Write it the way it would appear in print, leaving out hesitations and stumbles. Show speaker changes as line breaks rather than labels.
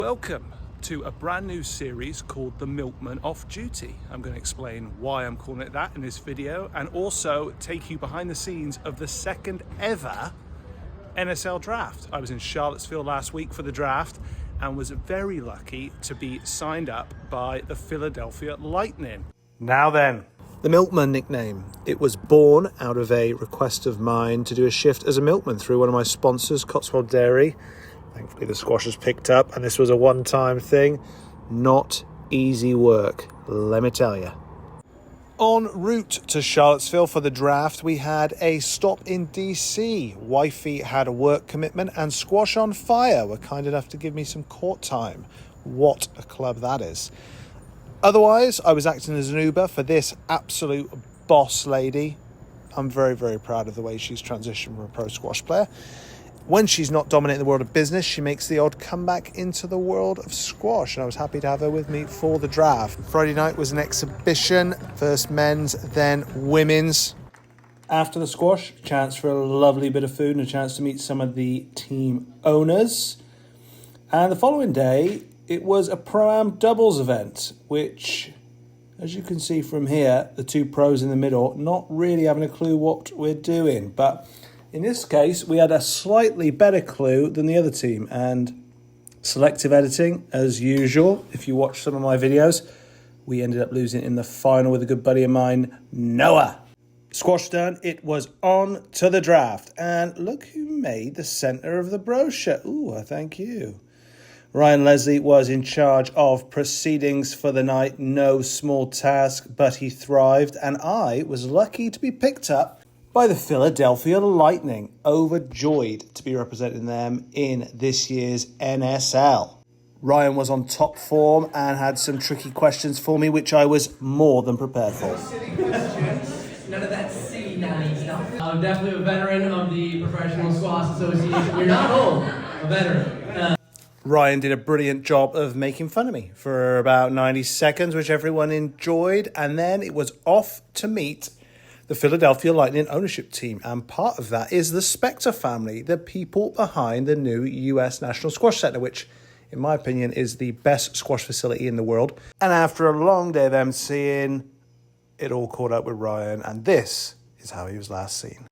Welcome to a brand new series called The Milkman Off Duty. I'm going to explain why I'm calling it that in this video and also take you behind the scenes of the second ever NSL draft. I was in Charlottesville last week for the draft and was very lucky to be signed up by the Philadelphia Lightning. Now then, the Milkman nickname. It was born out of a request of mine to do a shift as a milkman through one of my sponsors, Cotswold Dairy. Thankfully the squash was picked up and this was a one-time thing. Not easy work, let me tell you. En route to Charlottesville for the draft, we had a stop in DC. Wifey had a work commitment and Squash on Fire were kind enough to give me some court time. What a club that is. Otherwise, I was acting as an Uber for this absolute boss lady. I'm very, very proud of the way she's transitioned from a pro squash player. When she's not dominating the world of business, she makes the odd comeback into the world of squash, and I was happy to have her with me for the draft. Friday night was an exhibition, first men's, then women's. After the squash, chance for a lovely bit of food and a chance to meet some of the team owners. And the following day, it was a Pro-Am doubles event, which, as you can see from here, the two pros in the middle, not really having a clue what we're doing, but in this case, we had a slightly better clue than the other team, and selective editing, as usual. If you watch some of my videos, we ended up losing in the final with a good buddy of mine, Noah. Squash done, it was on to the draft, and look who made the center of the brochure. Ooh, thank you. Ryan Leslie was in charge of proceedings for the night, no small task, but he thrived, and I was lucky to be picked up by the Philadelphia Lightning, overjoyed to be representing them in this year's NSL. Ryan was on top form and had some tricky questions for me, which I was more than prepared for.
None of that silly nanny stuff. I'm definitely a veteran of the Professional Squash Association. You're not old, a veteran.
Ryan did a brilliant job of making fun of me for about 90 seconds, which everyone enjoyed, and then it was off to meet the Philadelphia Lightning ownership team, and part of that is the Spector family, the people behind the new US National Squash Center, which, in my opinion, is the best squash facility in the world. And after a long day of emceeing, it all caught up with Ryan, and this is how he was last seen.